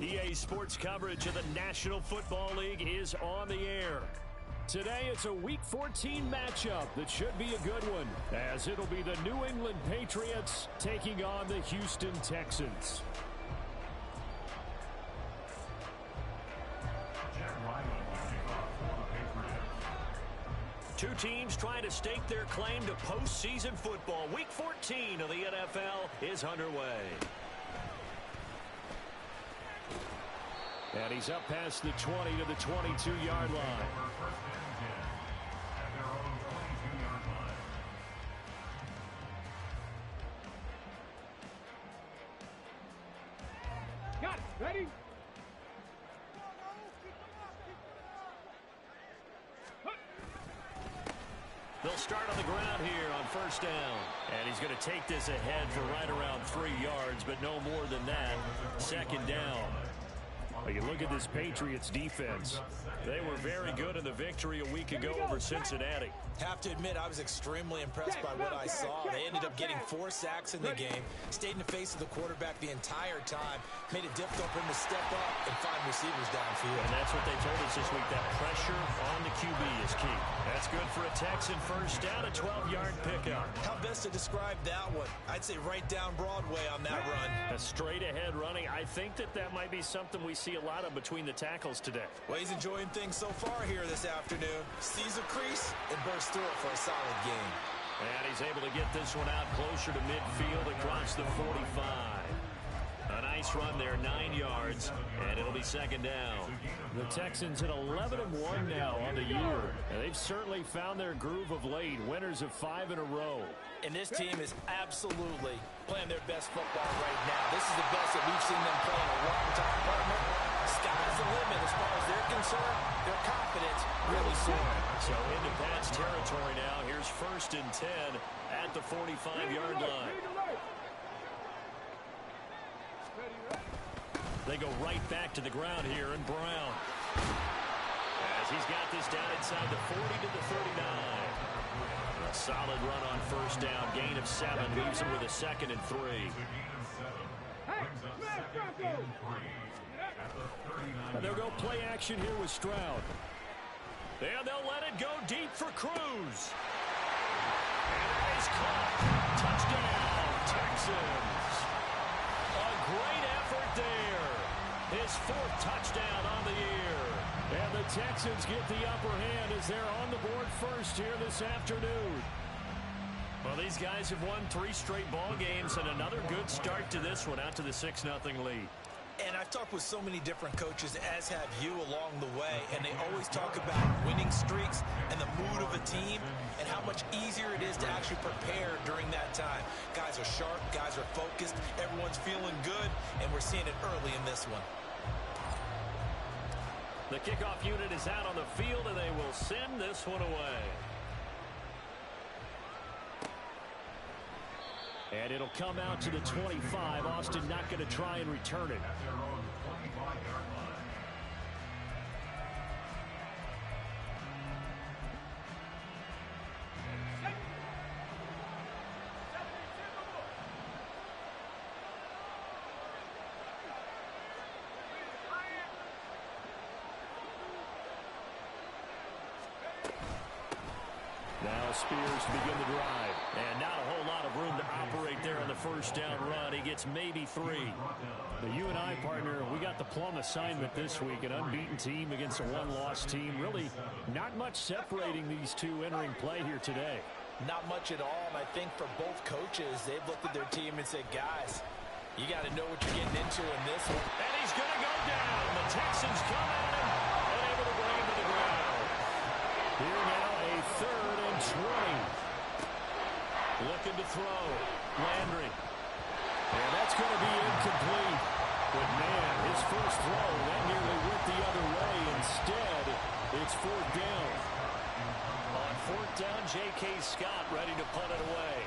EA Sports coverage of the National Football League is on the air. Today, it's a Week 14 matchup that should be a good one, as it'll be the New England Patriots taking on the Houston Texans. Two teams trying to stake their claim to postseason football. Week 14 of the NFL is underway. And he's up past the 20 to the 22-yard line. Got it. Ready? They'll start on the ground here on first down. And he's going to take this ahead for right around 3 yards, but no more than that. Second down. Well, you look at this Patriots defense. They were very good in the victory a week ago over Cincinnati. Have to admit, I was extremely impressed by what I saw. They ended up getting 4 sacks in the game, stayed in the face of the quarterback the entire time, made it difficult for him to step up and find receivers downfield. And that's what they told us this week, that pressure on the QB is key. That's good for a Texan first down, a 12-yard pickup. How best to describe that one? I'd say right down Broadway on that run. A straight-ahead running. I think that might be something we see a lot of between the tackles today. Well, he's enjoying things so far here this afternoon. Sees a crease and bursts through it for a solid game. And he's able to get this one out closer to midfield across the 45. A nice run there, 9 yards, and it'll be second down. The Texans at 11-1 now on the year. And they've certainly found their groove of late, winners of 5 in a row. And this team is absolutely playing their best football right now. This is the best that we've seen them play in a long time, partner. Sky's the limit as far as they're concerned. Their confidence really soaring. So into Pat's territory now. Here's first and 10 at the 45-yard line. They go right back to the ground here, and Brown, as he's got this down inside the 40 to the 39. A solid run on first down, gain of 7, leaves him with a 2nd and 3. And they'll go play action here with Stroud. And they'll let it go deep for Cruz. And that is caught. Touchdown, Texans. A great effort there. His 4th touchdown on the year. And the Texans get the upper hand as they're on the board first here this afternoon. Well, these guys have won 3 straight ball games and another good start to this one out to the 6-0 lead. And I've talked with so many different coaches, as have you, along the way, and they always talk about winning streaks and the mood of a team and how much easier it is to actually prepare during that time. Guys are sharp, guys are focused, everyone's feeling good, and we're seeing it early in this one. The kickoff unit is out on the field, and they will send this one away. And it'll come out to the 25. Austin not going to try and return it. Now Spears to begin the drive. And not a whole lot of room to operate there on the first down run. He gets maybe 3. The U&I partner, we got the plum assignment this week. An unbeaten team against a one-loss team. Really not much separating these two entering play here today. Not much at all, and I think for both coaches, they've looked at their team and said, guys, you got to know what you're getting into in this one. And he's going to go down. The Texans come at him, unable to bring him to the ground. Here now, a 3rd and 20. Looking to throw. Landry. And that's going to be incomplete. But, man, his first throw, that nearly went the other way. Instead, it's 4th down. On 4th down, J.K. Scott ready to punt it away.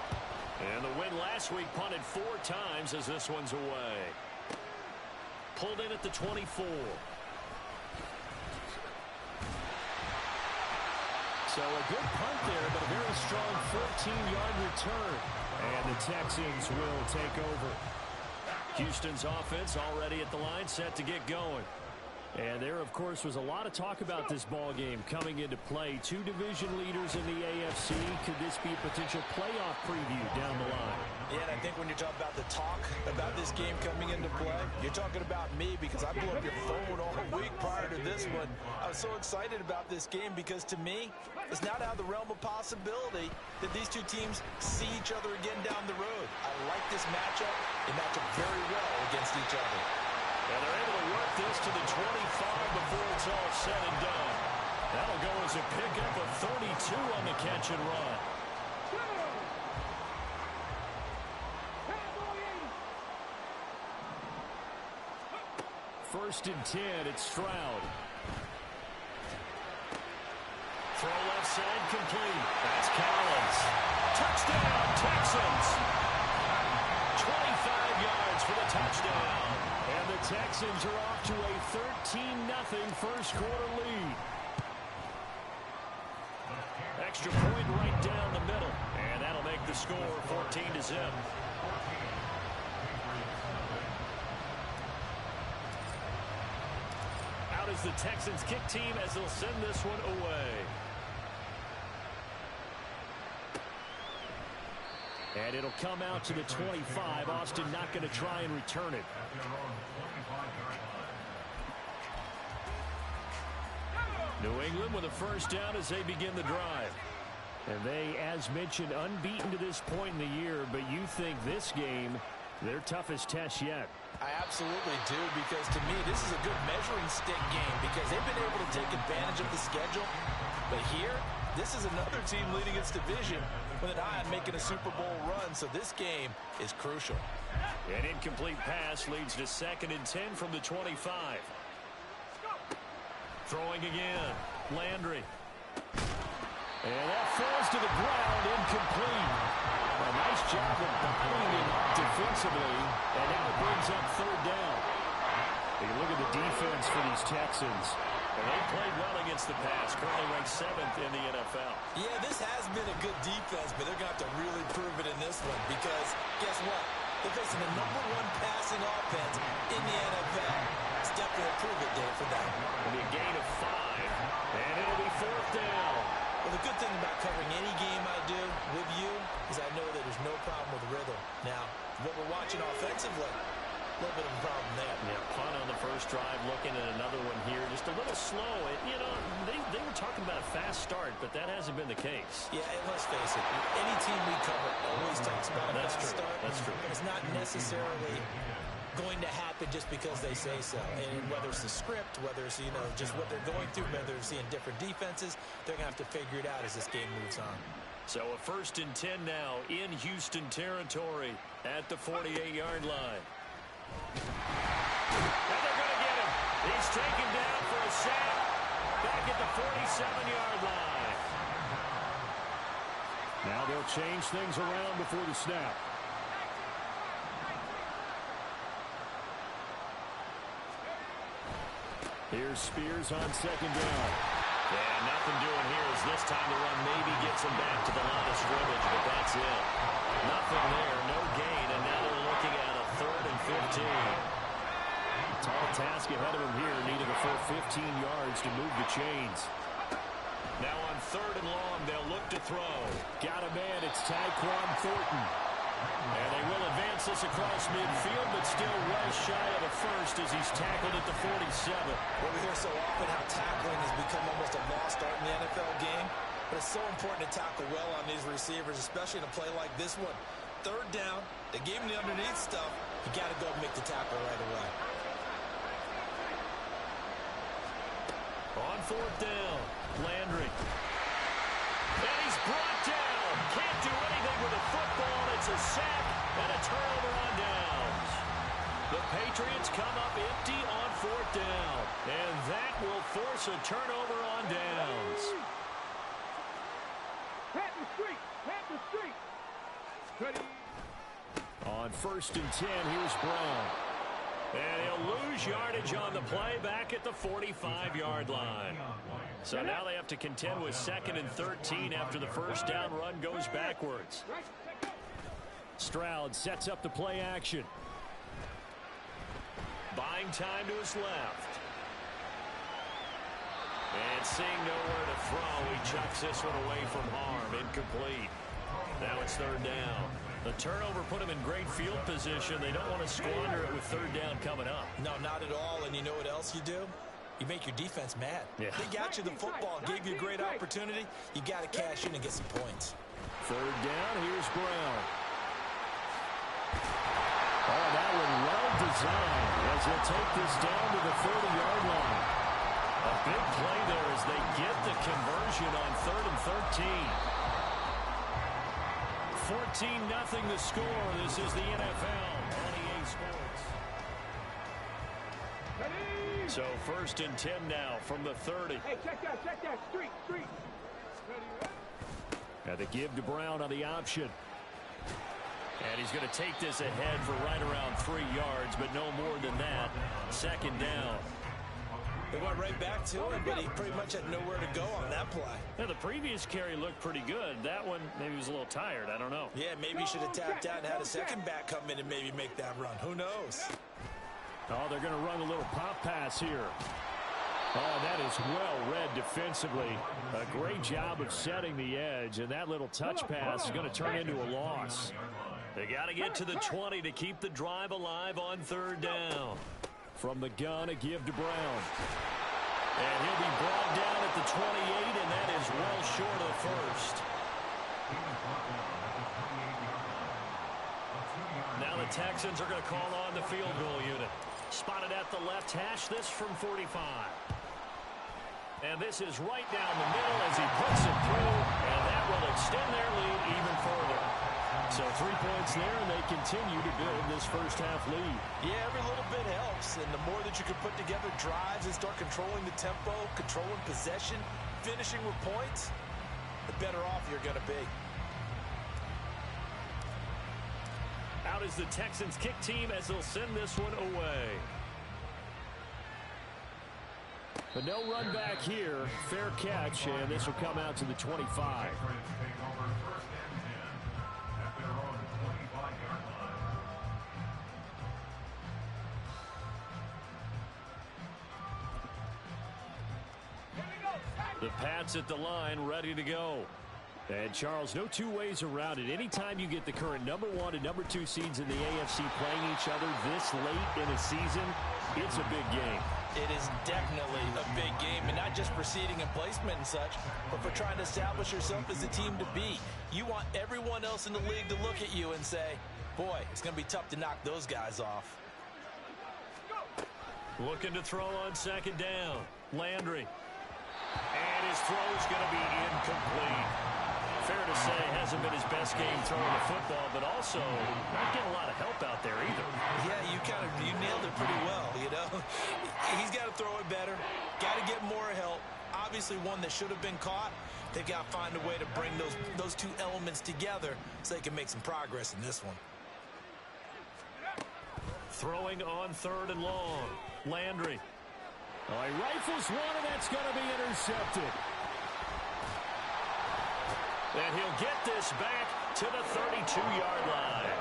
And the win last week punted 4 times as this one's away. Pulled in at the 24. So a good punt there, but a very strong 14-yard return. And the Texans will take over. Houston's offense already at the line, set to get going. And there, of course, was a lot of talk about this ball game coming into play. Two division leaders in the AFC. Could this be a potential playoff preview down the line? Yeah, and I think when you're talking about the talk about this game coming into play, you're talking about me because I blew up your phone all week prior to this one. I was so excited about this game because, to me, it's not out of the realm of possibility that these two teams see each other again down the road. I like this matchup. They match up very well against each other. And they're able to work this to the 25 before it's all said and done. That'll go as a pickup of 32 on the catch and run. First and 10, it's Stroud. Throw left side complete. That's Collins. Touchdown, Texans. 25 yards for the touchdown. And the Texans are off to a 13-0 first quarter lead. Extra point right down the middle. And that'll make the score 14-0. Out is the Texans kick team as they'll send this one away. And it'll come out to the 25. Austin not going to try and return it. New England with a first down as they begin the drive. And they, as mentioned, unbeaten to this point in the year, but you think this game, their toughest test yet. I absolutely do, because to me, this is a good measuring stick game because they've been able to take advantage of the schedule. But here, this is another team leading its division with an eye on making a Super Bowl run, so this game is crucial. An incomplete pass leads to 2nd and 10 from the 25. Throwing again, Landry. And that falls to the ground, incomplete. A nice job of bottling him up defensively, and now it brings up 3rd down. You look at the defense for these Texans. And they played well against the pass, currently ranked 7th in the NFL. Yeah, this has been a good defense, but they're going to have to really prove it in this one because, guess what? They're facing the #1 passing offense in the NFL. It's definitely a prove-it day for them. It'll be a gain of 5, and it'll be 4th down. Well, the good thing about covering any game I do with you is I know that there's no problem with rhythm. Now, what we're watching offensively, a little bit of a problem there. Yeah, punt on the first drive, looking at another one here. Just a little slow. They were talking about a fast start, but that hasn't been the case. Yeah, and let's face it, any team we cover always talks about a fast start. That's true. But it's not necessarily going to happen just because they say so. And whether it's the script, whether it's, just what they're going through, whether they're seeing different defenses, they're going to have to figure it out as this game moves on. So a 1st and 10 now in Houston territory at the 48-yard line. And they're going to get him. He's taken down for a sack back at the 47-yard line. Now they'll change things around before the snap. Here's Spears on 2nd down. Yeah, nothing doing here as this time the run maybe gets him back to the line of scrimmage, but that's it. Nothing there, no gain, and now they're looking at a 3rd and 15. Tall task ahead of him here, needing a full 15 yards to move the chains. Now on 3rd and long, they'll look to throw. Got a man, it's Tyquan Thornton. And they will advance this across midfield, but still well shy of a first as he's tackled at the 47. Well, we hear so often how tackling has become almost a lost art in the NFL game, but it's so important to tackle well on these receivers, especially in a play like this one. 3rd down, they gave him the underneath stuff. You got to go and make the tackle right away. On 4th down, Landry. And he's brought down. Can't do anything with a football. It's a sack and a turnover on downs. The Patriots come up empty on 4th down. And that will force a turnover on downs. On 1st and 10, here's Brown. And he'll lose yardage on the play back at the 45-yard line. So now they have to contend with 2nd and 13 after the first down run goes backwards. Stroud sets up the play action. Buying time to his left. And seeing nowhere to throw, he chucks this one away from harm. Incomplete. Now it's third down. The turnover put him in great field position. They don't want to squander it with third down coming up. No, not at all. And you know what else you do? You make your defense mad. Yeah. They got you the football, gave you a great opportunity. You got to cash in and get some points. Third down, here's Brown. Oh, that one well designed as he'll take this down to the 30-yard line. A big play there as they get the conversion on 3rd and 13. 14-0 the score. This is the NFL on EA Sports. So 1st and 10 now from the 30. Hey, check that. Street. Now they give to Brown on the option. And he's going to take this ahead for right around 3 yards, but no more than that. 2nd down. They went right back to him, but he pretty much had nowhere to go on that play. Now, the previous carry looked pretty good. That one, maybe he was a little tired. I don't know. Yeah, maybe he should have tapped out and had a second back come in and maybe make that run. Who knows? Oh, they're going to run a little pop pass here. Oh, that is well read defensively. A great job of setting the edge, and that little touch pass is going to turn into a loss. They got to get to the 20 to keep the drive alive on 3rd down. From the gun, a give to Brown. And he'll be brought down at the 28, and that is well short of the first. Now the Texans are going to call on the field goal unit. Spotted at the left hash, this from 45. And this is right down the middle as he puts it through, and that will extend their lead even further. So 3 points there, and they continue to build this first half lead. Yeah, every little bit helps, and the more that you can put together drives and start controlling the tempo, controlling possession, finishing with points, the better off you're going to be. Out is the Texans kick team as they'll send this one away. But no run back here. Fair catch, and this will come out to the 25. The Pats at the line, ready to go. And, Charles, no two ways around it. Anytime you get the current number 1 and number 2 seeds in the AFC playing each other this late in a season, it's a big game. It is definitely a big game, and not just for seeding and placement and such, but for trying to establish yourself as a team to beat. You want everyone else in the league to look at you and say, boy, it's going to be tough to knock those guys off. Looking to throw on 2nd down. Landry. And his throw is going to be incomplete. Fair to say, hasn't been his best game throwing the football, but also not getting a lot of help out there either. Yeah, you nailed it pretty well, you know. He's got to throw it better, got to get more help. Obviously one that should have been caught. They've got to find a way to bring those two elements together so they can make some progress in this one. Throwing on 3rd and long. Landry. Oh, he rifles one, and that's going to be intercepted. And he'll get this back to the 32-yard line.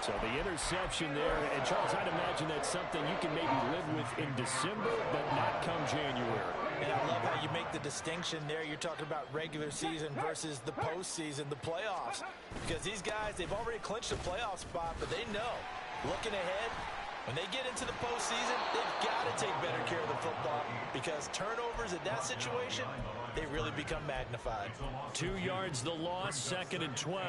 So the interception there, and Charles, I'd imagine that's something you can maybe live with in December, but not come January. And I love how you make the distinction there. You're talking about regular season versus the postseason, the playoffs. Because these guys, they've already clinched a playoff spot, but they know, looking ahead, when they get into the postseason, they've got to take better care of the football because turnovers in that situation, they really become magnified. 2 yards the loss, 2nd and 12.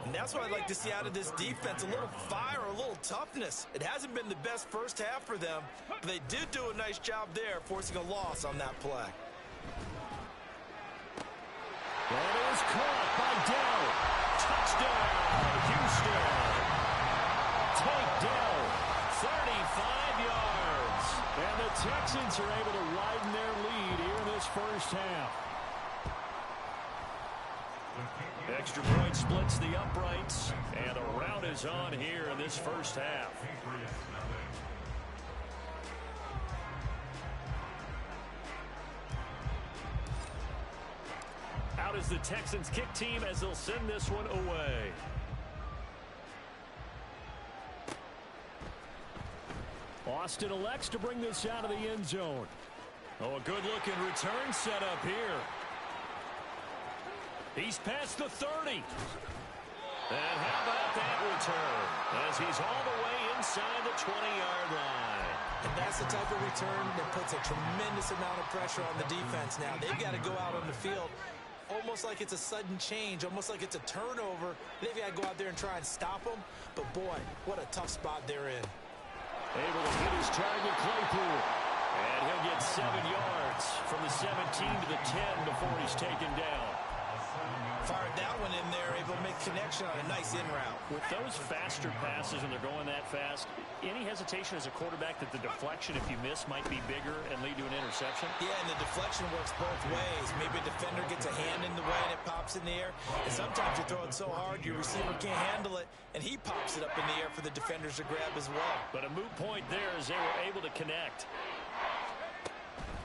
And that's what I'd like to see out of this defense, a little fire, a little toughness. It hasn't been the best first half for them, but they did do a nice job there, forcing a loss on that play. That is caught by Dell. Touchdown, Houston. Takedown, 35 yards. And the Texans are able to widen their lead here in this first half. Extra point splits the uprights, and a rout is on here in this first half. Out is the Texans kick team as they'll send this one away. Austin elects to bring this out of the end zone. Oh, a good-looking return set up here. He's past the 30. And how about that return? As he's all the way inside the 20-yard line. And that's the type of return that puts a tremendous amount of pressure on the defense now. They've got to go out on the field almost like it's a sudden change, almost like it's a turnover. They've got to go out there and try and stop them. But, boy, what a tough spot they're in. Able to hit his target, Claypool. And he'll get 7 yards from the 17 to the 10 before he's taken down. Fired that one in there, able to make connection on a nice in route. With those faster passes and they're going that fast, any hesitation as a quarterback that the deflection, if you miss, might be bigger and lead to an interception? Yeah, and the deflection works both ways. Maybe a defender gets a hand in the way and it pops in the air. And sometimes you throw it so hard your receiver can't handle it, and he pops it up in the air for the defenders to grab as well. But a moot point there as they were able to connect.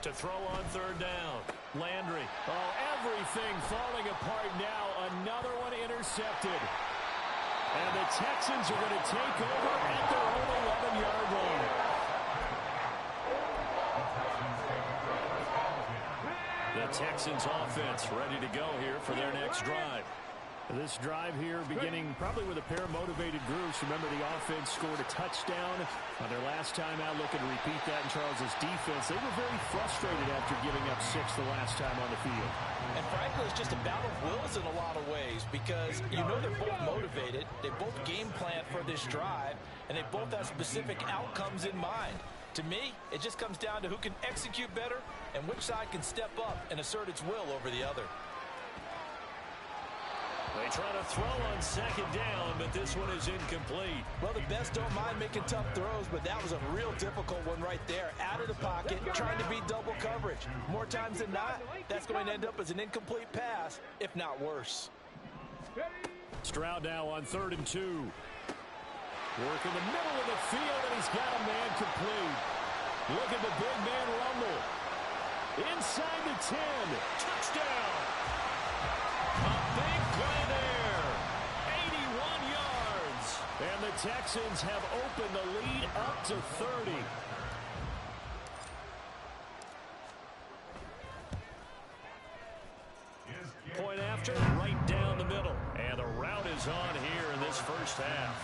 To throw on third down. Landry. Oh, everything falling apart now. Another one intercepted. And the Texans are going to take over at their own 11-yard line. The Texans offense ready to go here for their next drive. This drive here beginning probably with a pair of motivated groups. Remember, the offense scored a touchdown on their last time out, looking to repeat that in Charles's defense. They were very frustrated after giving up 6 the last time on the field. And frankly, it's just a battle of wills in a lot of ways because you know they're both motivated. They both game plan for this drive, and they both have specific outcomes in mind. To me, it just comes down to who can execute better and which side can step up and assert its will over the other. They try to throw on second down, but this one is incomplete. Well, the best don't mind making tough throws, but that was a real difficult one right there. Out of the pocket, trying to beat double coverage. More times than not, that's going to end up as an incomplete pass, if not worse. Stroud now on 3rd and 2. Work in the middle of the field, and he's got a man complete. Look at the big man rumble. Inside the 10. Touchdown. A big play there. 81 yards. And the Texans have opened the lead up to 30. Point after, right down the middle. And the route is on here in this first half.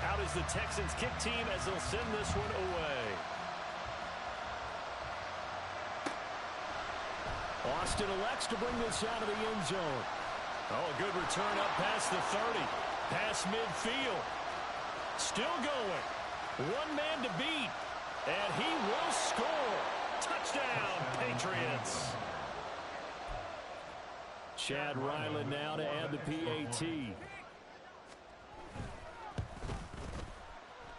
Out is the Texans kick team as they'll send this one away. Austin elects to bring this out of the end zone. Oh, a good return up past the 30. Past midfield. Still going. One man to beat. And he will score. Touchdown, Patriots. Chad Ryland now to add the PAT.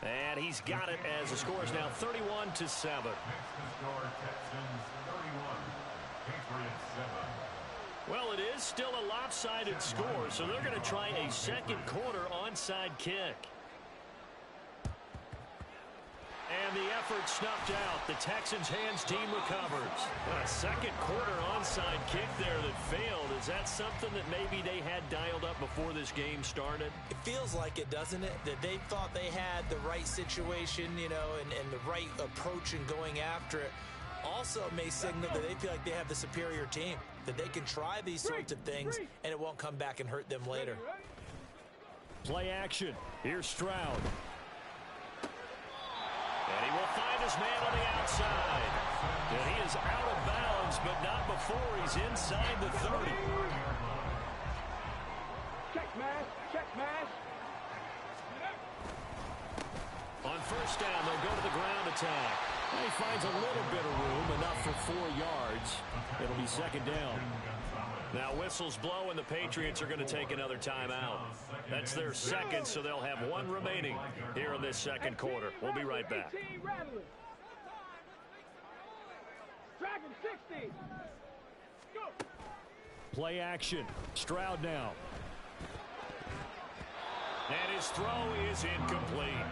And he's got it as the score is now 31-7. Well, it is still a lopsided score, so they're going to try a second quarter onside kick. And the effort snuffed out. The Texans' hands team recovers. A second quarter onside kick there that failed. Is that something that maybe they had dialed up before this game started? It feels like it, doesn't it? That they thought they had the right situation, you know, and the right approach in going after it. Also may signal that they feel like they have the superior team, that they can try these sorts of things, and it won't come back and hurt them later. Play action. Here's Stroud. And he will find his man on the outside. And he is out of bounds, but not before he's inside the 30. Check mash, check mash. On first down, they'll go to the ground attack. And he finds a little bit of room, enough for 4 yards. It'll be second down. Now whistles blow, and the Patriots are going to take another timeout. That's their second, so they'll have one remaining here in this second quarter. We'll be right back. Dragon 60. Go. Play action. Stroud now. And his throw is incomplete.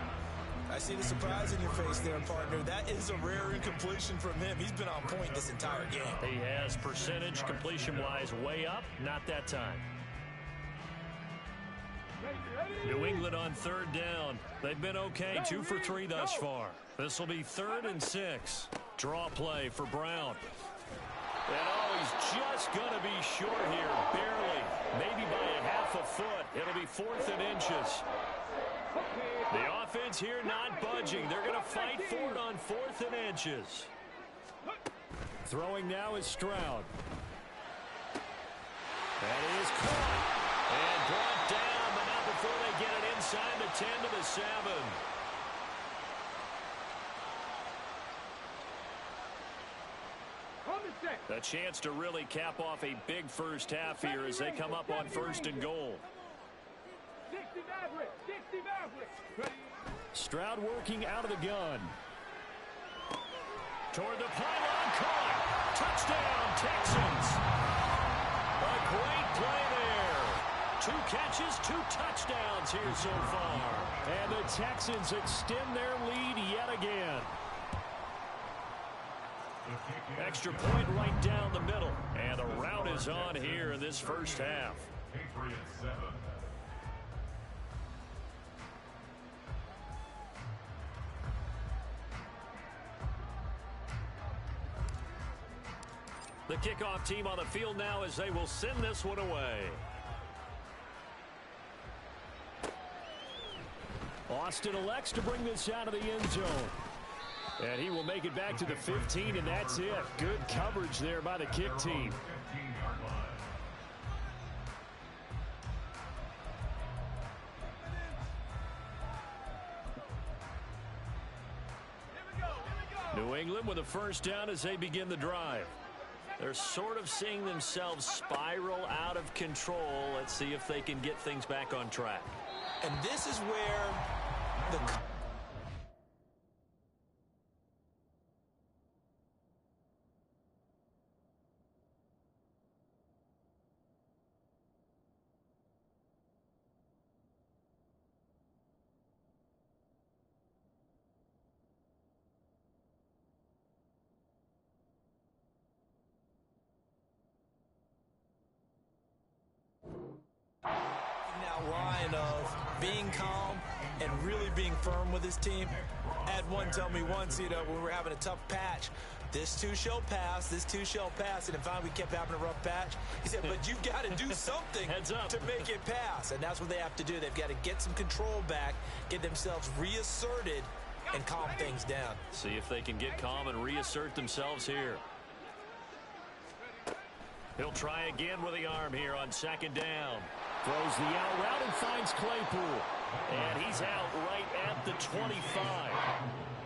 I see the surprise in your face there, partner. That is a rare incompletion from him. He's been on point this entire game. He has percentage completion-wise way up. Not that time. New England on third down. They've been okay, 2 for 3 thus far. This will be 3rd and 6. Draw play for Brown. And oh, he's just going to be short here, barely. Maybe by a half a foot. It'll be 4th and inches. The offense here not budging. They're going to fight for it on 4th and inches. Throwing now is Stroud. That is caught. And brought down, but not before they get it inside the 10 to the 7. A chance to really cap off a big first half here as they come up on 1st and goal. Stroud working out of the gun. Toward the pylon, caught. Touchdown, Texans. A great play there. 2 catches, 2 touchdowns here so far. And the Texans extend their lead yet again. Extra point right down the middle. And the route is on here in this first half. The kickoff team on the field now as they will send this one away. Austin elects to bring this out of the end zone. And he will make it back to the 15, and that's it. Good coverage there by the kick team. New England with a first down as they begin the drive. They're sort of seeing themselves spiral out of control. Let's see if they can get things back on track. And this is where the... line of being calm and really being firm with his team. I had one tell me once, when we were having a tough patch, this too shall pass, this too shall pass, and if we kept having a rough patch, he said, but you've got to do something to make it pass, and that's what they have to do. They've got to get some control back, get themselves reasserted, and calm things down. See if they can get calm and reassert themselves here. He'll try again with the arm here on 2nd down. Throws the out route and finds Claypool. And he's out right at the 25.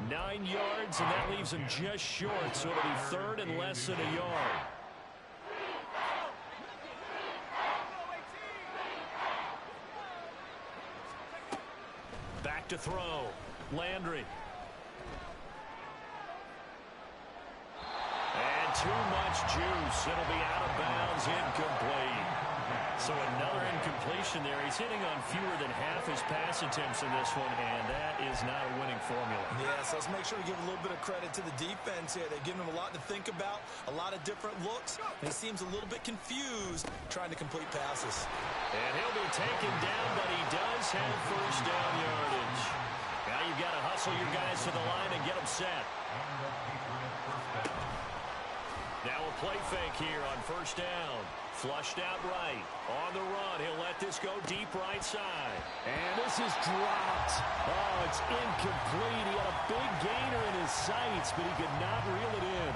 9 yards, and that leaves him just short, so it'll be 3rd and less than a yard. Back to throw. Landry. And too much juice. It'll be out of bounds, incomplete. So another incompletion there. He's hitting on fewer than half his pass attempts in this one, and that is not a winning formula. Yeah, so let's make sure we give a little bit of credit to the defense here. They've given him a lot to think about, a lot of different looks, and he seems a little bit confused trying to complete passes. And he'll be taken down, but he does have first down yardage. Now you've got to hustle your guys to the line and get them set. Now a play fake here on 1st down. Flushed out right. On the run, he'll let this go deep right side. And this is dropped. Oh, it's incomplete. He had a big gainer in his sights, but he could not reel it in.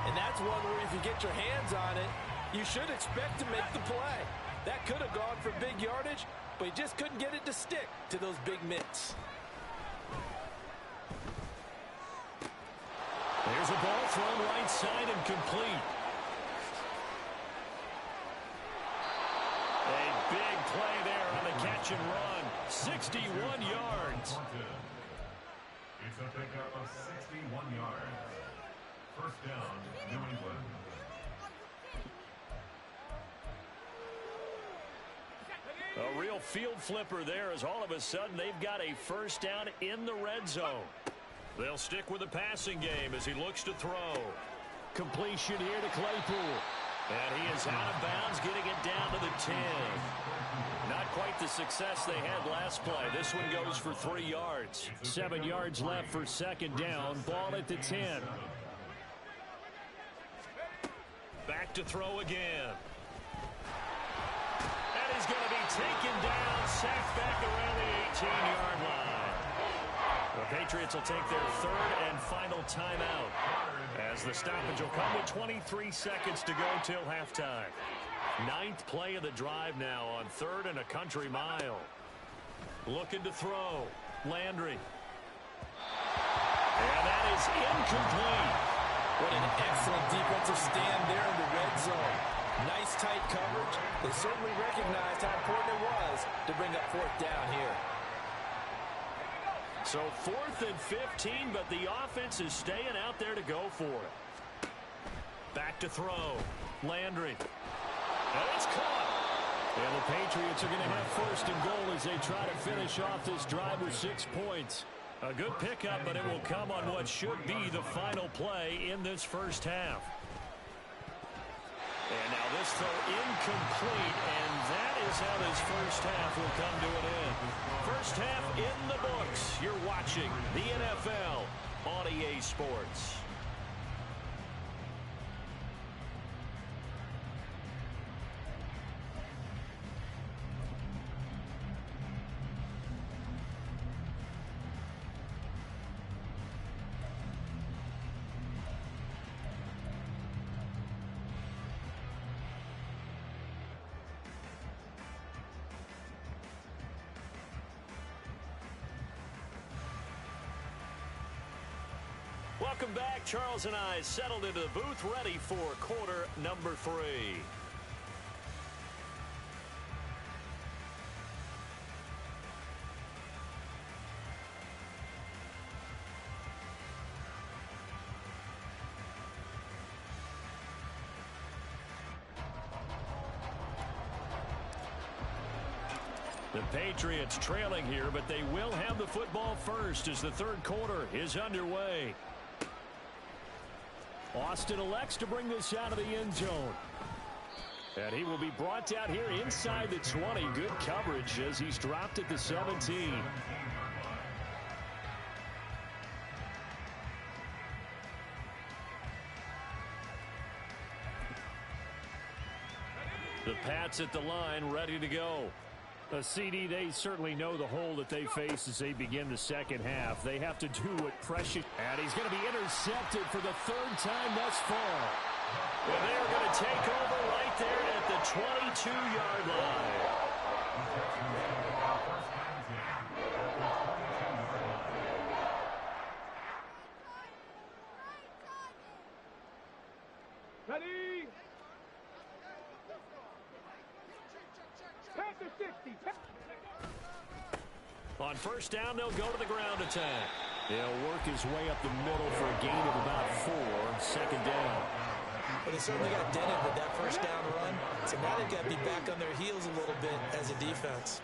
And that's one where if you get your hands on it, you should expect to make the play. That could have gone for big yardage, but he just couldn't get it to stick to those big mitts. There's a ball thrown right side and complete. A big play there on the catch and run. 61 yards. It's a pickup of 61 yards. First down, New England. A real field flipper there as all of a sudden they've got a first down in the red zone. They'll stick with the passing game as he looks to throw. Completion here to Claypool. And he is out of bounds, getting it down to the 10. Not quite the success they had last play. This one goes for 3 yards. 7 yards left for second down. Ball at the 10. Back to throw again. And he's going to be taken down, sacked back around the 18-yard line. The Patriots will take their third and final timeout as the stoppage will come with 23 seconds to go till halftime. 9th play of the drive now on 3rd and a country mile. Looking to throw. Landry. And that is incomplete. What an excellent defensive stand there in the red zone. Nice tight coverage. They certainly recognized how important it was to bring up 4th down here. So 4th and 15, but the offense is staying out there to go for it. Back to throw. Landry. And it's caught. And the Patriots are going to have 1st and goal as they try to finish off this drive with 6 points. A good pickup, but it will come on what should be the final play in this first half. And now this throw incomplete, and that is how this first half will come to an end. First half in the books. You're watching the NFL on EA Sports. Welcome back. Charles and I settled into the booth, ready for quarter number 3. The Patriots trailing here, but they will have the football first as the 3rd quarter is underway. Austin elects to bring this out of the end zone. And he will be brought down here inside the 20. Good coverage as he's dropped at the 17. The Pats at the line, ready to go. CD, they certainly know the hole that they face as they begin the second half. They have to do what pressure. And he's going to be intercepted for the 3rd time thus far. And they're going to take over right there at the 22-yard line. Ready? Panther 60. On 1st down, they'll go to the ground attack. He'll work his way up the middle for a gain of about 4. 2nd down. But they certainly got dented with that 1st down run. So now they've got to be back on their heels a little bit as a defense.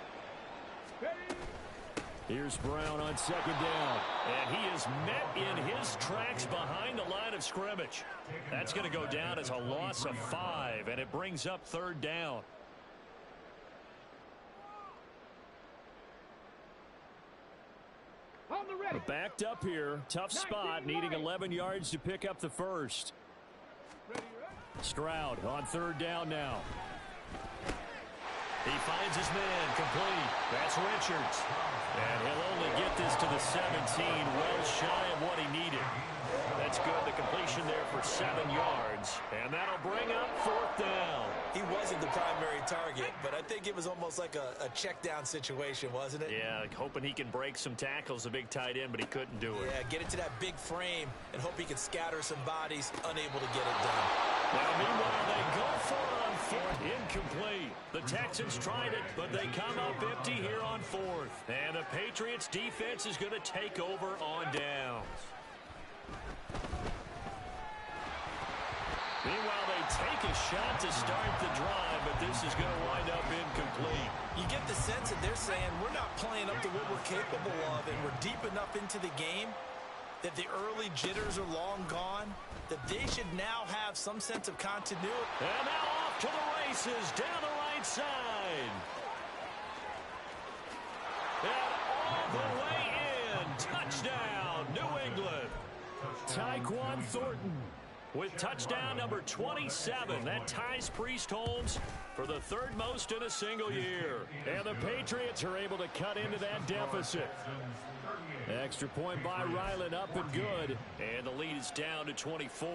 Here's Brown on 2nd down. And he is met in his tracks behind the line of scrimmage. That's going to go down as a loss of 5, and it brings up 3rd down. Backed up here. Tough spot, needing 11 yards to pick up the 1st. Stroud on 3rd down now. He finds his man, complete. That's Richards. And he'll only get this to the 17, well shy of what he needed. That's good. The completion there for 7 yards. And that'll bring up 4th down. He wasn't the primary target, but I think it was almost like a check down situation, wasn't it? Yeah, hoping he can break some tackles, a big tight end, but he couldn't do it. Yeah, get it to that big frame and hope he can scatter some bodies, unable to get it done. Now, meanwhile, they go for it on 4th. Incomplete. The Texans tried it, but they come up empty here on 4th. And the Patriots defense is going to take over on downs. Meanwhile, they take a shot to start the drive, but this is going to wind up incomplete. You get the sense that they're saying we're not playing up to what we're capable of, and we're deep enough into the game that the early jitters are long gone, that they should now have some sense of continuity. And now off to the races down the right side. And all the way in. Touchdown, New England. Tyquan Thornton with touchdown number 27. That ties Priest Holmes for the third most in a single year. And the Patriots are able to cut into that deficit. Extra point by Ryland, up and good. And the lead is down to 24.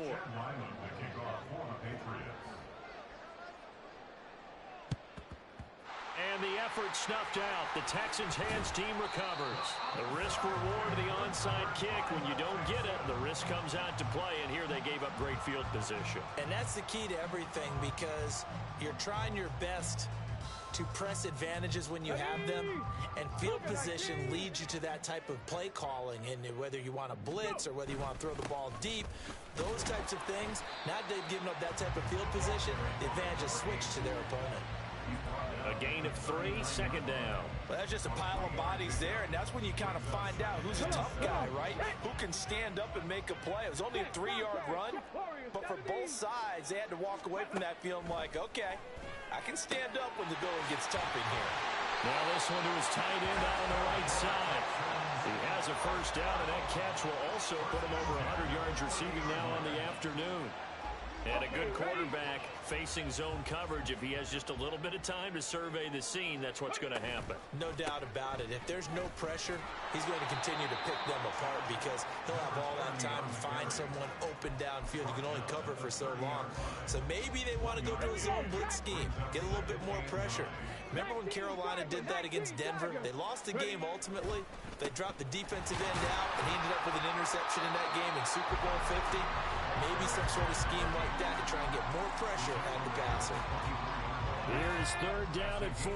And the effort snuffed out. The Texans' hands team recovers. The risk-reward of the onside kick. When you don't get it, the risk comes out to play, and here they gave up great field position. And that's the key to everything, because you're trying your best to press advantages when you have them, and field position leads you to that type of play calling. And whether you want to blitz or whether you want to throw the ball deep, those types of things, now they've given up that type of field position, the advantage is switched to their opponent. A gain of 3, second down. Well, that's just a pile of bodies there, and that's when you kind of find out who's a tough guy, right? Who can stand up and make a play. It was only a 3-yard run, but for both sides, they had to walk away from that feeling like, okay, I can stand up when the going gets tough in here. Now this one to his tight end out on the right side. He has a first down, and that catch will also put him over 100 yards receiving now on the afternoon. And a good quarterback facing zone coverage. If he has just a little bit of time to survey the scene, that's what's going to happen. No doubt about it. If there's no pressure, he's going to continue to pick them apart, because he'll have all that time to find someone open downfield. You can only cover for so long. So maybe they want to go to a zone blitz scheme, get a little bit more pressure. Remember when Carolina did that against Denver? They lost the game ultimately. They dropped the defensive end out, and he ended up with an interception in that game in Super Bowl 50. Maybe some sort of scheme like that to try and get more pressure on the passer. Here's third down and 4.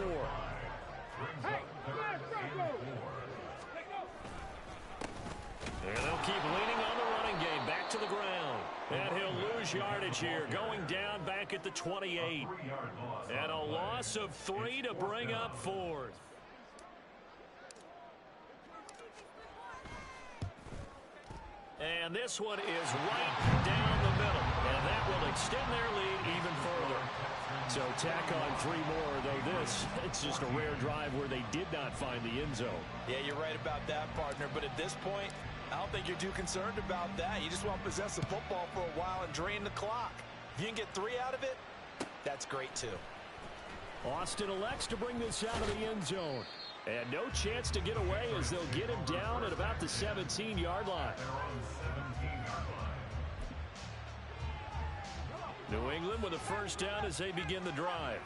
And they'll keep leaning on the running game. Back to the ground. And he'll lose yardage here. Going down back at the 28. And a loss of 3 to bring up 4th. And this one is right down the middle. And that will extend their lead even further. So tack on 3 more, though it's just a rare drive where they did not find the end zone. Yeah, you're right about that, partner. But at this point, I don't think you're too concerned about that. You just want to possess the football for a while and drain the clock. If you can get 3 out of it, that's great too. Austin elects to bring this out of the end zone. And no chance to get away, as they'll get him down at about the 17-yard line. New England with a first down as they begin the drive.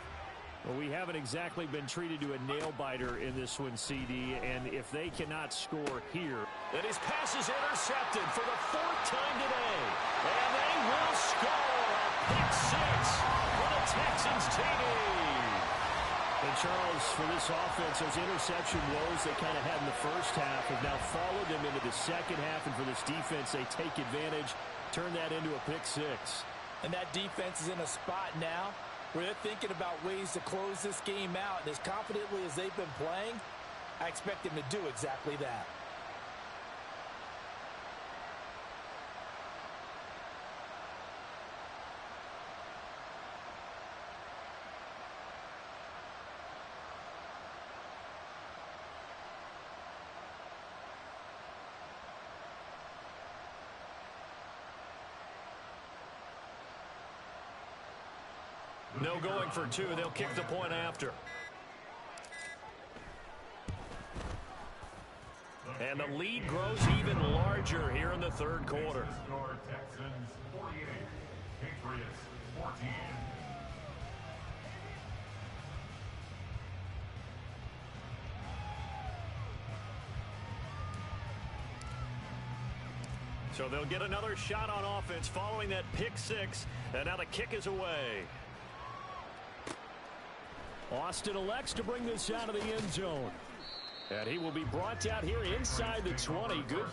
Well, we haven't exactly been treated to a nail-biter in this one, CD, and if they cannot score here. And his pass is intercepted for the 4th time today. And they will score a pick 6 for the Texans TD. And Charles, for this offense, those interception woes they kind of had in the first half have now followed them into the second half. And for this defense, they take advantage, turn that into a pick 6. And that defense is in a spot now where they're thinking about ways to close this game out. And as confidently as they've been playing, I expect them to do exactly that. No going for 2. They'll kick the point after. And the lead grows even larger here in the third quarter. Texans 48, Patriots 14. So they'll get another shot on offense following that pick 6. And now the kick is away. Austin elects to bring this out of the end zone. And he will be brought out here inside the 20. Good.